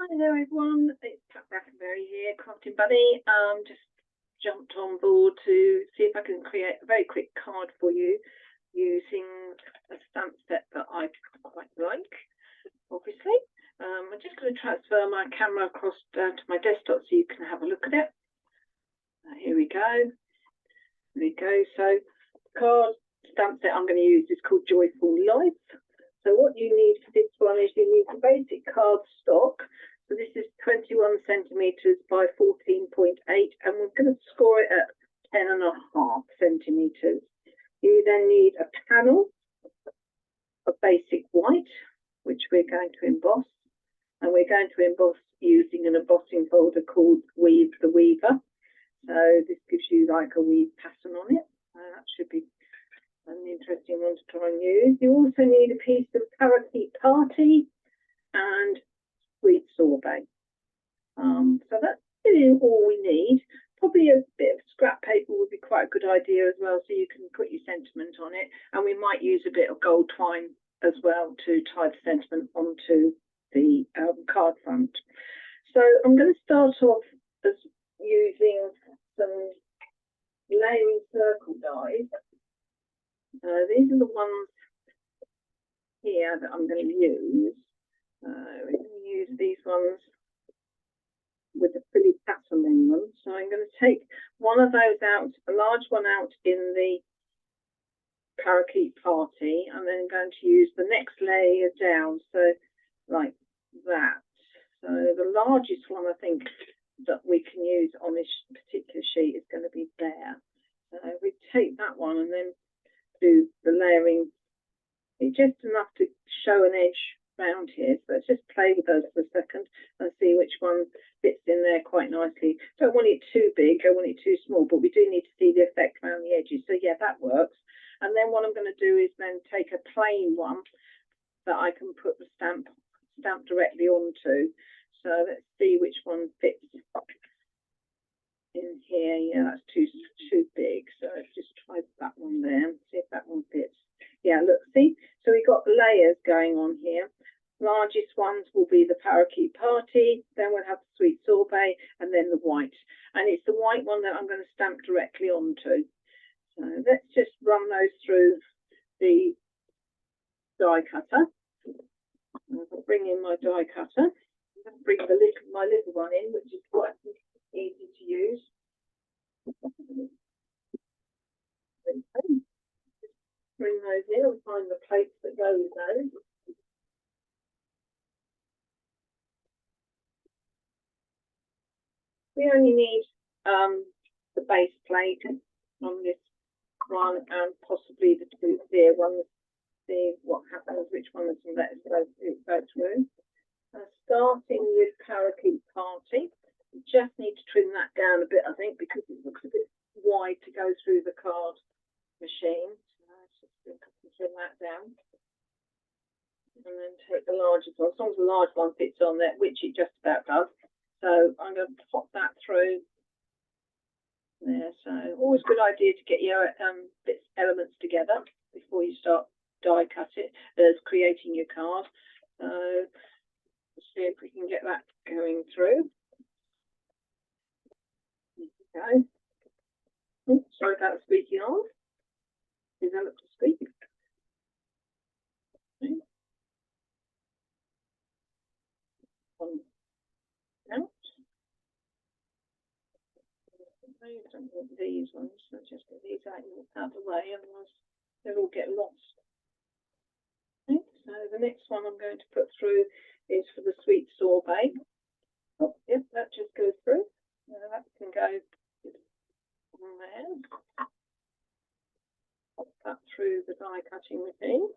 Hi there everyone, it's Pat Brackenberry here, Crafting Bunny. Just jumped on board to see if I can create a very quick card for you using a stamp set that I quite like, obviously. I'm just going to transfer my camera across to my desktop so you can have a look at it. Here we go. So the card stamp set I'm going to use is called Joyful Life. So what you need for this one is you need the basic card stock. So this is 21 centimetres by 14.8, and we're going to score it at 10.5 centimetres. You then need a panel of basic white, which we're going to emboss, and we're going to emboss using an embossing folder called Weave the Weaver. So this gives you like a weave pattern on it. That should be an interesting one to try and use. You also need a piece of Parakeet Party and Sweet Sorbet. So that's really all we need. Probably a bit of scrap paper would be quite a good idea as well, so you can put your sentiment on it. And we might use a bit of gold twine as well to tie the sentiment onto the card front. So I'm going to start off as using some layering circle dies. These are the ones here that I'm going to use. We're going to use these ones with a frilly pattern in them. So I'm going to take one of those out, a large one out in the Parakeet Party, and then I'm going to use the next layer down, so like that. So the largest one I think that we can use on this particular sheet is going to be there. So we take that one and then do the layering. It's just enough to show an edge around here, so let's just play with those for a second and see which one fits in there quite nicely. Don't want it too big, don't want it too small, but we do need to see the effect around the edges, so yeah, that works. And then what I'm going to do is then take a plain one that I can put the stamp directly onto. So let's see which one fits in here. Yeah, that's too big, so let's just try that one there, see if that one fits. Yeah, look, see, so we've got layers going on here. Largest ones will be the Parakeet Party, then we'll have the Sweet Sorbet, and then the white. And it's the white one that I'm going to stamp directly onto. So let's just run those through the die cutter. I'll bring in my die cutter. I'm going to bring my little one in, which is quite easy to use. Bring those in and find the plates that go with those. We only need the base plate on this one and possibly the two clear ones. See what happens, which one doesn't let us go through. Starting with Parakeet Party, we just need to trim that down a bit, I think, because it looks a bit wide to go through the card machine. So just trim that down. And then take the largest one, as long as the large one fits on there, which it just about does. So I'm going to pop that through there. So always a good idea to get your elements together before you start die cut it as creating your card. So let's see if we can get that going through. There we go. Oops, sorry about speaking on. Develop to speak. Okay. One out. I don't want these ones, so just get these out of the way, otherwise they'll all get lost. Okay, so the next one I'm going to put through is for the Sweet Sorbet. Oh, yep, that just goes through. That can go on there. Pop that through the die cutting machine.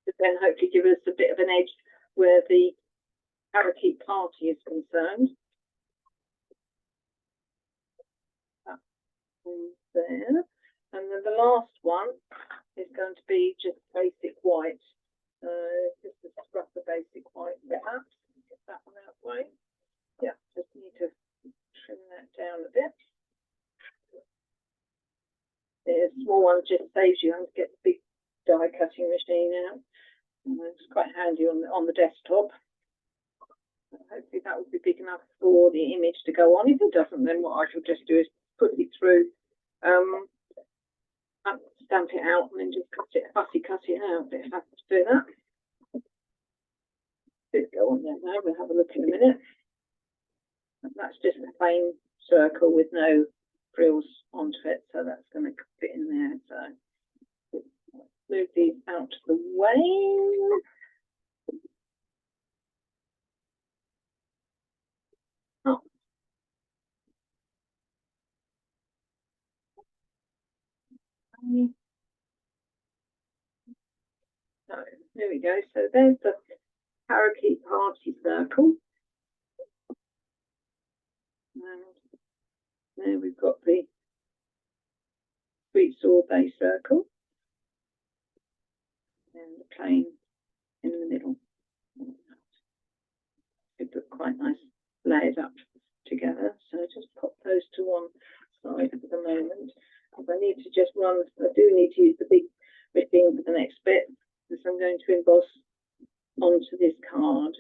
To then hopefully give us a bit of an edge where the Parakeet Party is concerned. That's there. And then the last one is going to be just basic white. Just a scrap of basic white perhaps. Get that one out of the way. Yeah, just need to trim that down a bit. The small one just saves you having to get the big die cutting machine out. It's quite handy on the desktop. Hopefully that will be big enough for the image to go on. If it doesn't, then what I shall just do is put it through, stamp it out, and then just fussy cut it out. If I have to do that. Let's go on there now. We'll have a look in a minute. And that's just a plain circle with no frills onto it, so that's going to fit in there. So move these out of the way. Oh. So there we go. So there's the parakeet party circle. And there we've got the sweet sorbet circle. And the plain in the middle. It look quite nice layered up together. So just pop those to one side for the moment. I need to just run, I do need to use the big ribbing for the next bit, because I'm going to emboss onto this card.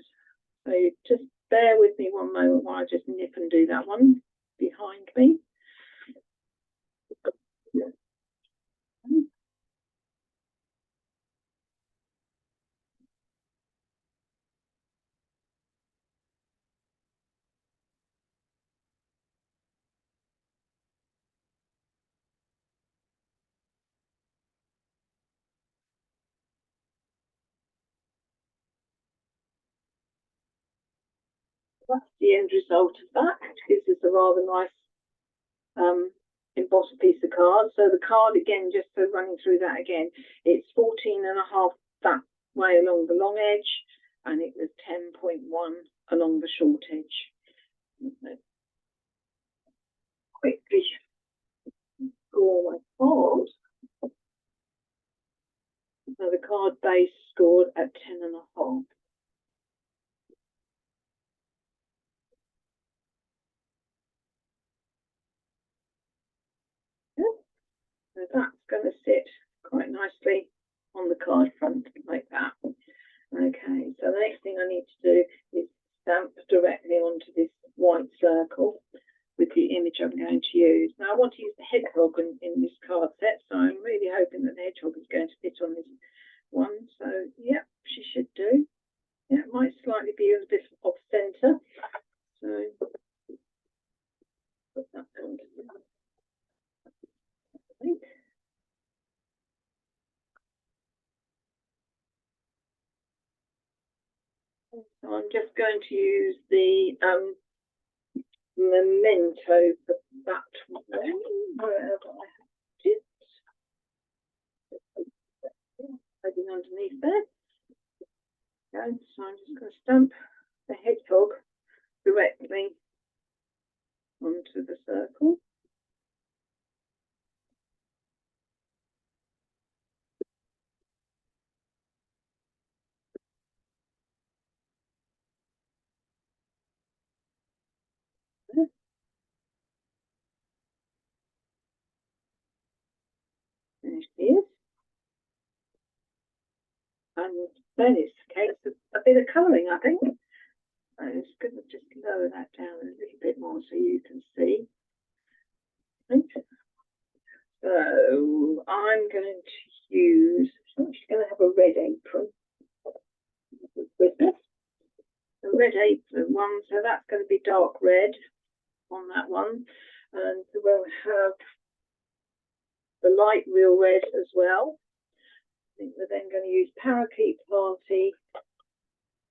So just bear with me one moment while I just nip and do that one behind me. That's the end result of that, which gives us a rather nice embossed piece of card. So the card, again, just so running through that again, it's 14.5 that way along the long edge, and it was 10.1 along the short edge. Quickly score my card. So the card base scored at 10.5. So that's going to sit quite nicely on the card front like that. Okay, so the next thing I need to do is stamp directly onto this white circle with the image I'm going to use. Now I want to use the hedgehog in this card set, so I'm really hoping that the hedgehog is going to fit on this one. So yeah, she should do. Yeah, it might slightly be a bit off center. So put that down to the right. So I'm just going to use the memento for that one, wherever I have it. Hiding underneath there. Okay, so I'm just going to stamp the hedgehog directly onto the circle. There she is. And then it's a case of a bit of colouring, I think. So it's good to just lower that down a little bit more so you can see. So I'm going to use, I'm actually going to have a red apron with this. The red apron one, so that's going to be dark red on that one. And we'll have the light real red as well. I think we're then going to use Parakeet Party,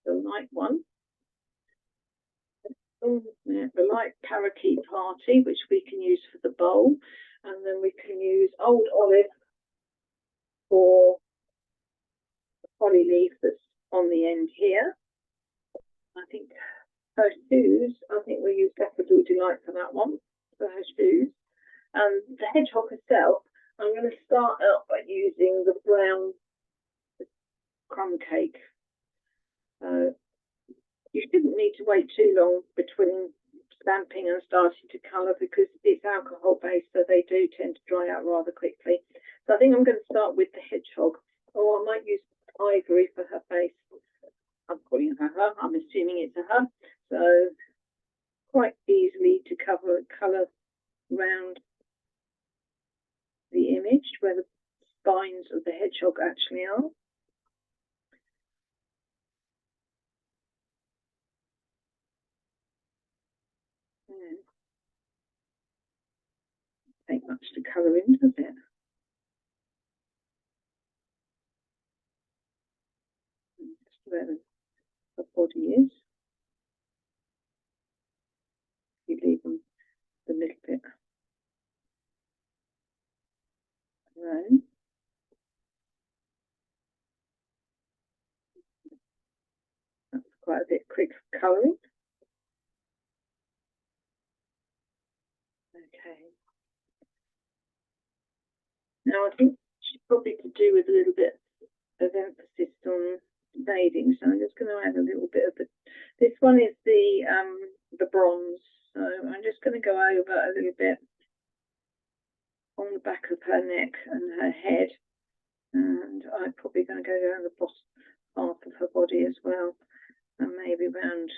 the light one. The light Parakeet Party, which we can use for the bowl. And then we can use Old Olive for the holly leaf that's on the end here. I think her shoes, I think we'll use Daffodil Delight for that one, for her shoes. And the hedgehog herself, I'm going to start out by using the brown crumb cake. You shouldn't need to wait too long between stamping and starting to colour because it's alcohol based, so they do tend to dry out rather quickly. So I think I'm going to start with the hedgehog ivory for her face. I'm calling her her, I'm assuming it's a her. So quite easily to cover colour around the image where the spines of the hedgehog actually are. Take much to colour in, does it? Just where the body is. You leave them the little bit alone. That's quite a bit quick colouring. Okay. Now I think she's probably to do with a little bit of emphasis on shading, so I'm just going to add a little bit of the. This one is the bronze, so I'm just going to go over a little bit on the back of her neck and her head, and I'm probably going to go down the bottom half of her body as well, and maybe around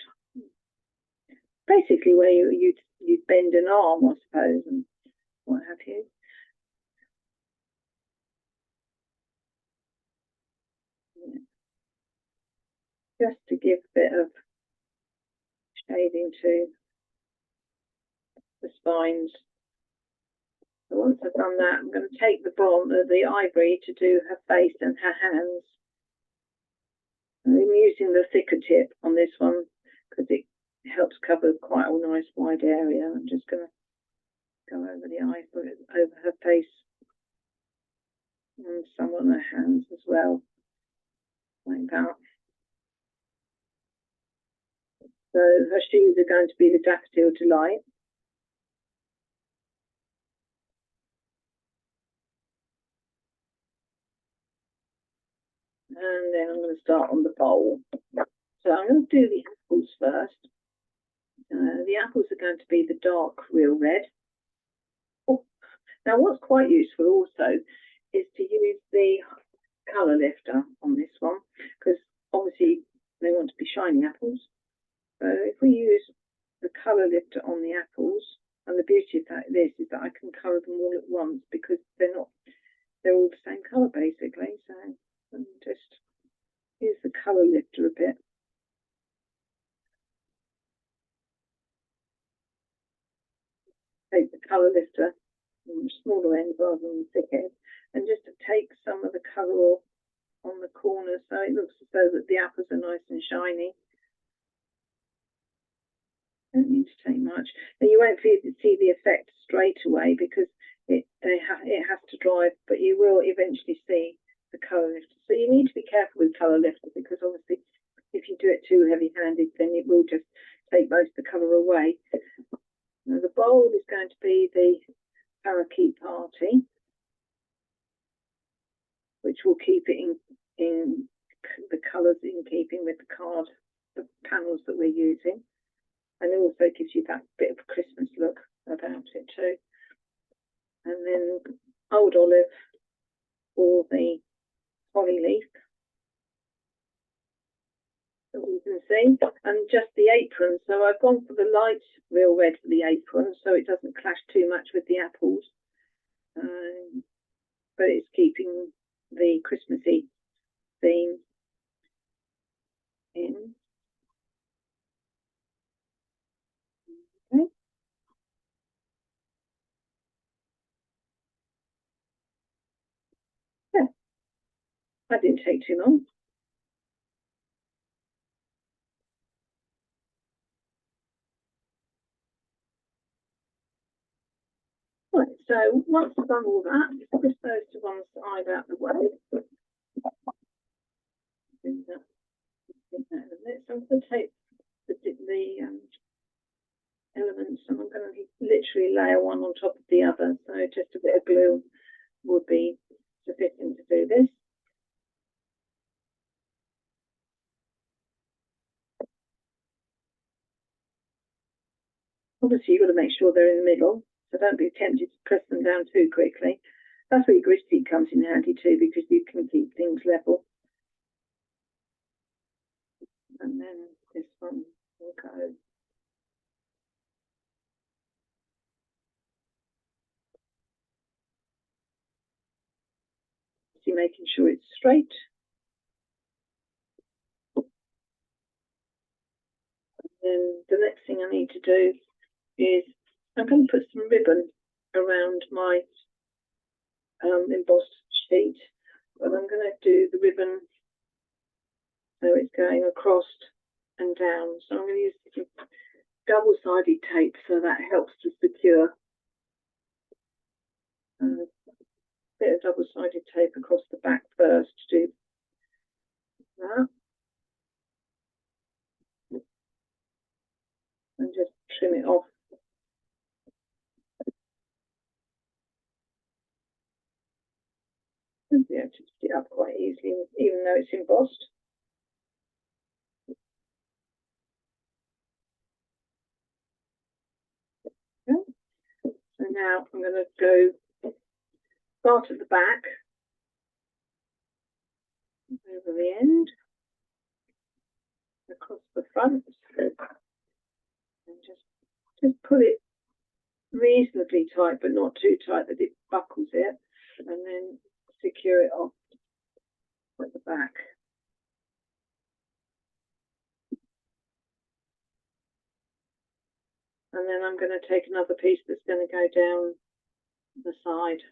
basically where you bend an arm, I suppose, and what have you. Just to give a bit of shading to the spines. So once I've done that, I'm going to take the bronze, the ivory, to do her face and her hands. And I'm using the thicker tip on this one because it helps cover quite a nice wide area. I'm just going to go over the ivory, over her face and some on her hands as well, like that. So her shoes are going to be the Daffodil Delight. And then I'm going to start on the bowl. So I'm going to do the apples first. The apples are going to be the dark real red. Oh, now what's quite useful also is to use the colour lifter on this one, because obviously they want to be shiny apples. So if we use the colour lifter on the apples, and the beauty of this is that I can colour them all at once because they're all the same colour basically. So I'm just use the colour lifter a bit. Take the colour lifter on the smaller end rather than the thick end, and just to take some of the colour off on the corner so it looks as though that the apples are nice and shiny. Don't need to take much. And you won't see the effect straight away because it has to dry, but you will eventually see the colour lifter. So you need to be careful with colour lifter because obviously if you do it too heavy-handed, then it will just take most of the colour away. Now the bowl is going to be the parakeet party, which will keep it in the colours in keeping with the panels that we're using. And it also gives you that bit of a Christmas look about it too. And then old olive or the holly leaf that we can see, and just the apron. So I've gone for the light real red for the apron so it doesn't clash too much with the apples, but it's keeping the Christmassy theme in. Okay. Yeah, that didn't take too long. Right, so once I've done all that, just those two ones eyed out the way. So I'm going to take the elements and I'm going to literally layer one on top of the other. So just a bit of glue would be sufficient to do this. Obviously, you've got to make sure they're in the middle, so don't be tempted to press them down too quickly. That's where your grit sheet comes in handy too, because you can keep things level. and then this one will go. See, making sure it's straight. And then the next thing I need to do is I'm going to put some ribbon around my embossed sheet, but I'm going to do the ribbon so it's going across and down. So I'm going to use double-sided tape so that helps to secure. A bit of double-sided tape across the back first to do that. And just trim it off. You'll be able to pick it up quite easily, even though it's embossed. Okay. So now I'm going to go start at the back, over the end, across the front, and just put it reasonably tight, but not too tight that it buckles it, and then secure it off at the back. And then I'm going to take another piece that's going to go down the side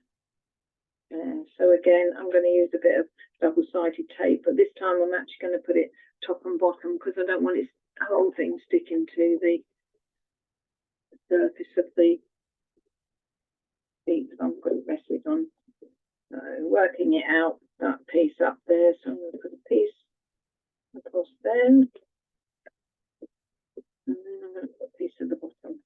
there. So again, I'm going to use a bit of double-sided tape, but this time I'm actually going to put it top and bottom because I don't want this whole thing sticking to the surface of the sheet that I'm going to rest it on. So working it out, that piece up there, so I'm going to put a piece across there, and then I'm going to put a piece at the bottom.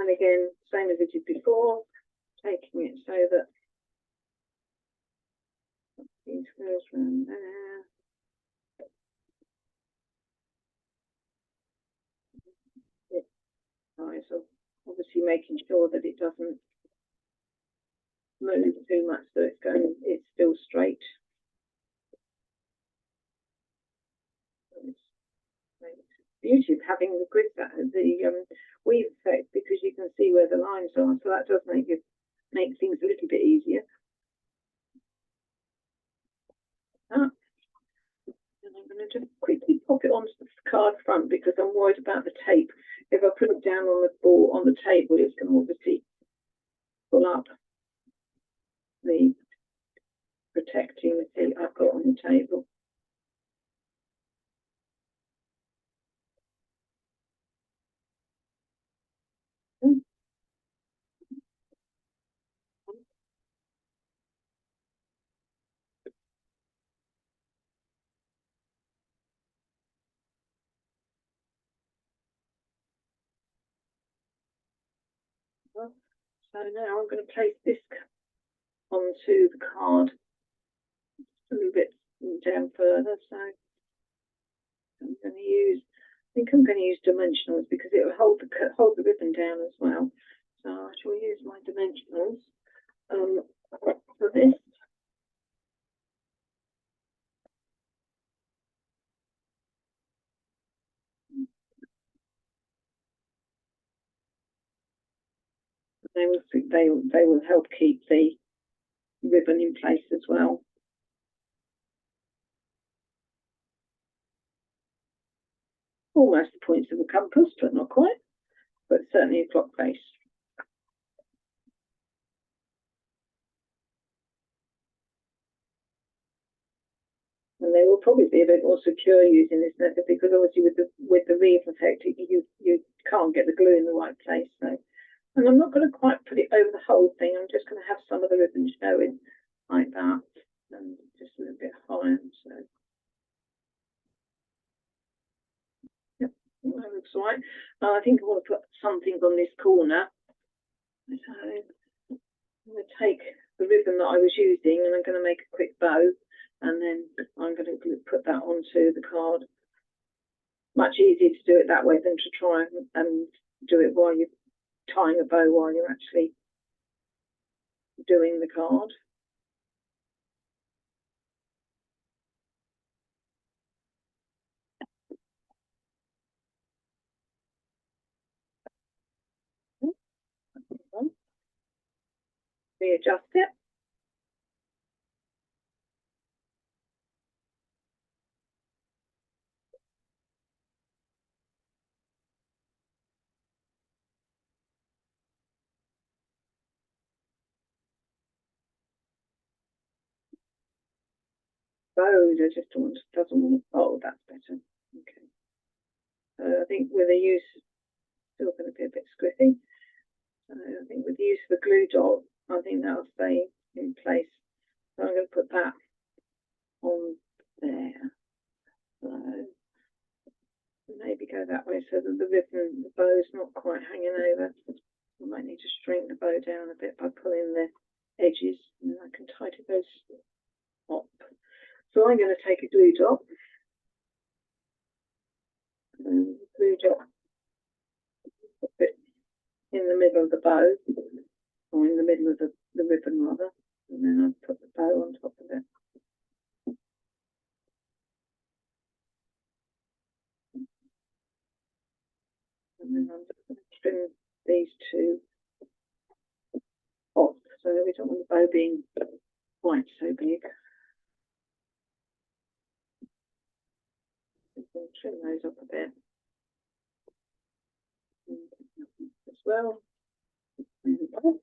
And again, same as I did before, taking it so that these goes around there. So obviously making sure that it doesn't move too much, so it's still straight. Beauty of having the grid, the weave effect, because you can see where the lines are, so that does make things a little bit easier. And I'm going to just quickly pop it onto the card front because I'm worried about the tape. If I put it down on the board on the table, it's going to obviously pull up the protecting material I've got on the table. So now I'm going to place this onto the card a little bit down further. So I'm going to use, I think I'm going to use dimensionals because it will hold the ribbon down as well. So I shall use my dimensionals for this. They will help keep the ribbon in place as well. Almost the points of a compass, but not quite. But certainly a clock face. And they will probably be a bit more secure using this method because obviously with the reef effect, you can't get the glue in the right place. So, and I'm not going to quite put it over the whole thing. I'm just going to have some of the ribbon showing like that, and just a little bit higher. So, yep, that looks right. I think I want to put something on this corner. So I'm going to take the ribbon that I was using, and I'm going to make a quick bow, and then I'm going to put that onto the card. Much easier to do it that way than to try and do it while you're tying a bow while you're actually doing the card. Readjust it. Bows, I just doesn't want. Oh, that's better. Okay. I think with the use, still going to be a bit squiffy. I think with the use of the glue dot, I think that'll stay in place. So I'm going to put that on there. So maybe go that way so that the ribbon, the bow's not quite hanging over. I might need to straighten the bow down a bit by pulling the edges, and then I can tidy those up. So I'm going to take a glue dot, and glue dot a bit in the middle of the bow, or in the middle of the ribbon rather, and then I'll put the bow on top of it. And then I'm just going to trim these two off, so we don't want the bow being quite so big. Trim those up a bit as well. The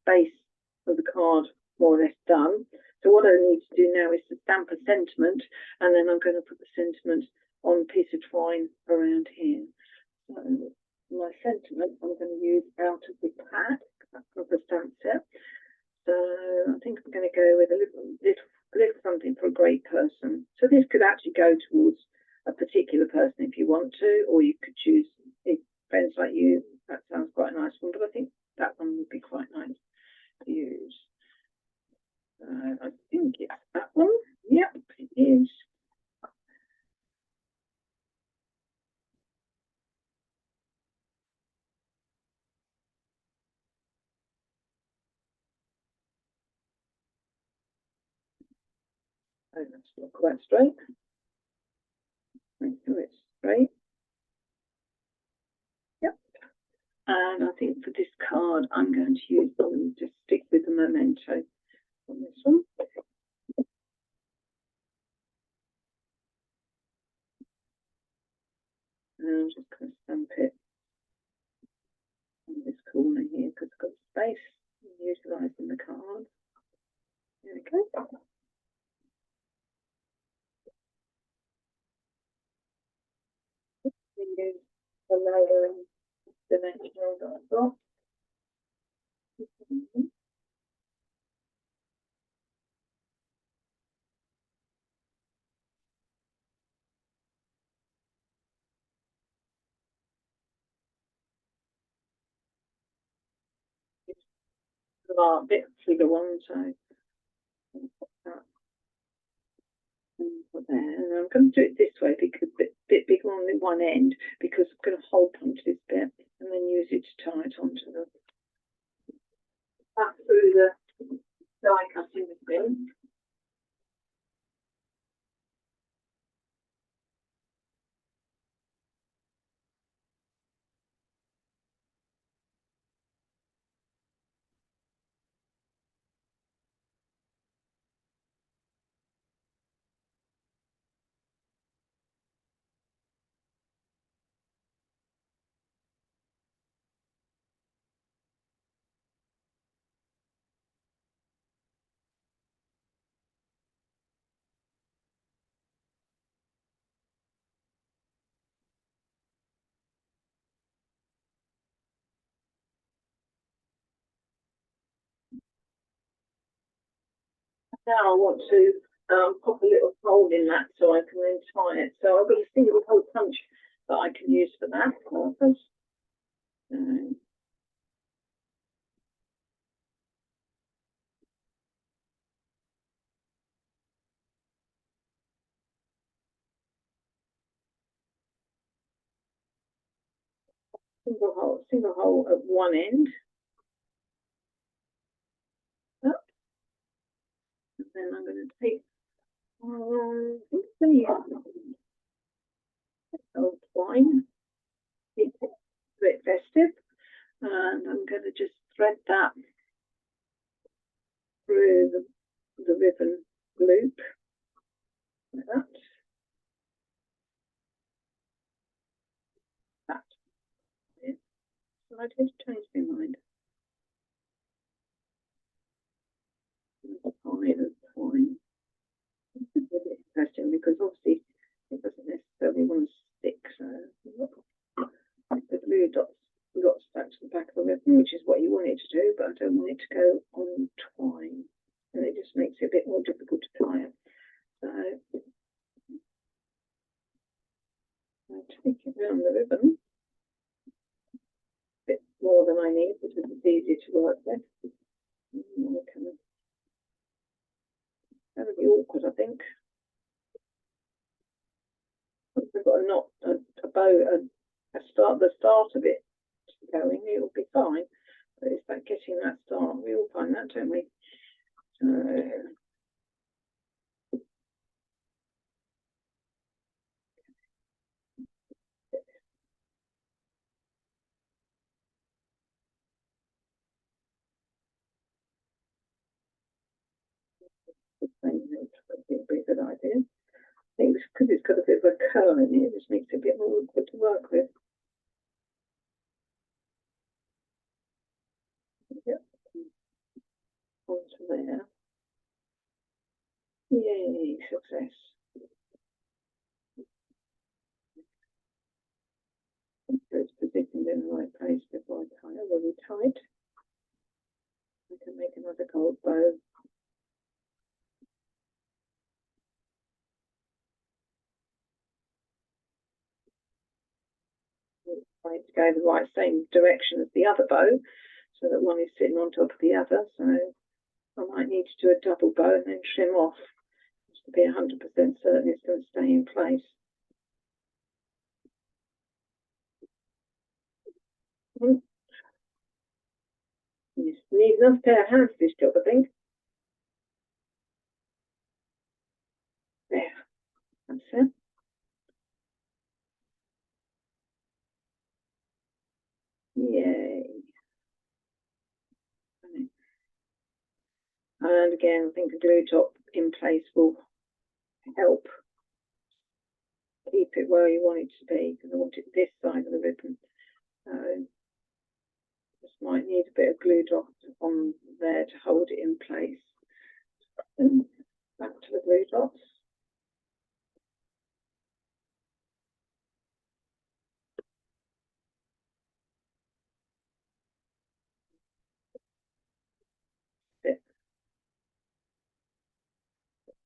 base of the card more or less done. So what I need to do now is to stamp a sentiment, and then I'm going to put the sentiment on a piece of twine around here. So my sentiment I'm going to use out of the pack of the stamp set. So I think I'm going to go with a little something for a great person. So this could actually go towards a particular person if you want to, or you could choose friends like you. That sounds quite a nice one, but I think that one would be quite nice to use. I think it's that one. Yep, it is. Oh, that's not quite straight. Make sure it's straight. Yep. And I think for this card, I'm going to use them, just stick with the memento on this one. And I'm just going to stamp it on this corner here because I've got space, utilising the card. There we go. Use the layering dimensional that I've got. A bit bigger one, so that put there. And I'm going to do it this way because a bit bigger on the one end, because I'm going to hold onto this bit and then use it to tie it onto the back through the die cutting machine. Now I want to pop a little hole in that so I can then tie it. So I've got a single hole punch that I can use for that purpose. single hole at one end. Up. And then I'm going to take old twine. It's a bit festive. And I'm going to just thread that through the ribbon loop like that. That. Yeah. So I did change my mind. Twine. It's a bit interesting because obviously it doesn't necessarily want to stick. So the glue dots got stuck to the back of the ribbon, which is what you want it to do, but I don't want it to go on twine. And it just makes it a bit more difficult to tie it. So I take it around the ribbon a bit more than I need because it's easier to work with. That would be awkward, I think. Once we've got a knot, a bow, the start of it going, it will be fine. But it's about getting that start. We all find that, don't we? So it'd be a good idea. I think because it's got a bit of a curl in it, it just makes it a bit more awkward to work with. Yep. Onto there. Yay, success. So it's positioned in the right place before I tie it really tight. I can make another gold bow. Trying to go the right same direction as the other bow so that one is sitting on top of the other. So I might need to do a double bow and then trim off just to be 100% certain it's going to stay in place. You need enough pair of hands for this job, I think. There, that's it. Yay. And again, I think a glue dot in place will help keep it where you want it to be, because I want it this side of the ribbon. So just might need a bit of glue dot on there to hold it in place. And back to the glue dots.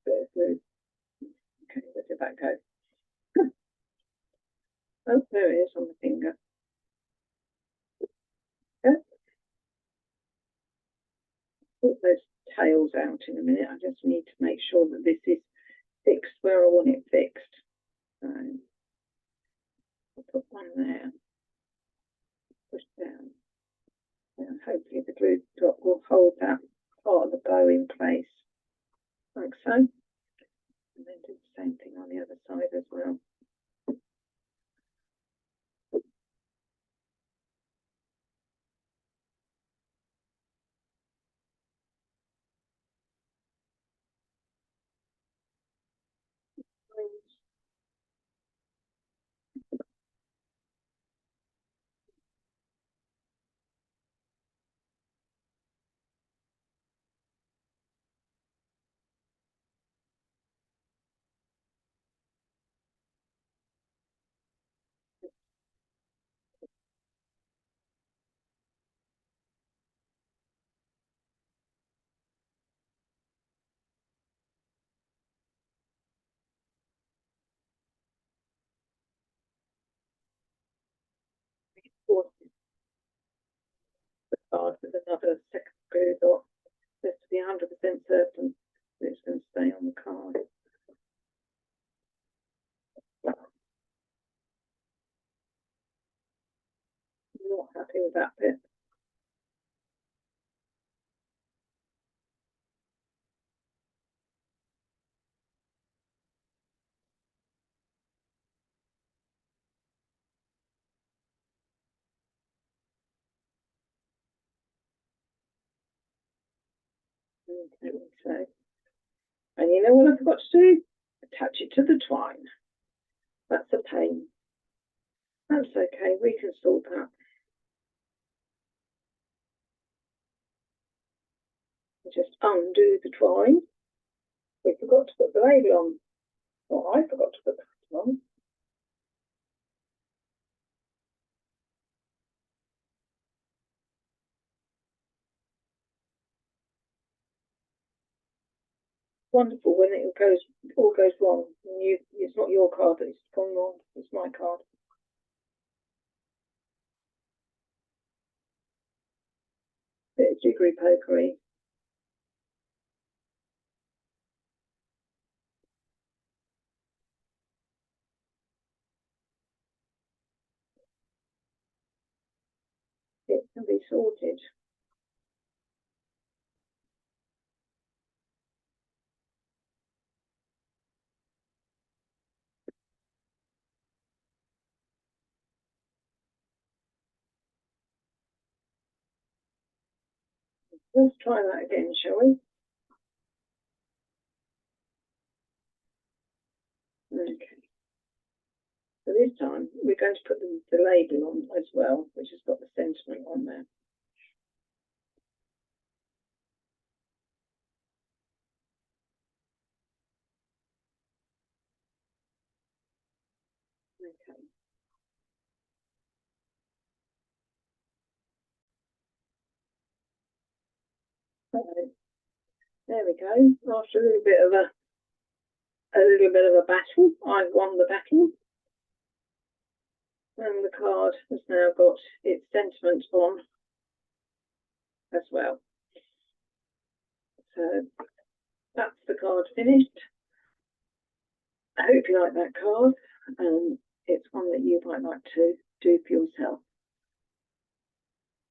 Bit of glue. Okay, where did that go? Oh, there it is on the finger. Okay. Put those tails out in a minute. I just need to make sure that this is fixed where I want it fixed. So I'll put one there, push down, and hopefully the glue dot will hold that part of the bow in place, like so. And then do the same thing on the other side as well. The card with another second glue dot, just to be 100% certain that it's going to stay on the card. happy with that bit. Okay, so, and you know what I forgot to do? Attach it to the twine. That's a pain. That's okay, we can sort that. Just undo the twine. We forgot to put the label on. Or I forgot to put the label on. Wonderful when it all goes wrong. And it's not your card that's gone wrong, it's my card. Bit of jiggery pokery. It can be sorted. Let's try that again, shall we? Okay. So this time we're going to put the label on as well, which has got the sentiment on there. Okay. So there we go. After a little bit of a battle, I've won the battle. And the card has now got its sentiment on as well. So that's the card finished. I hope you like that card. It's one that you might like to do for yourself.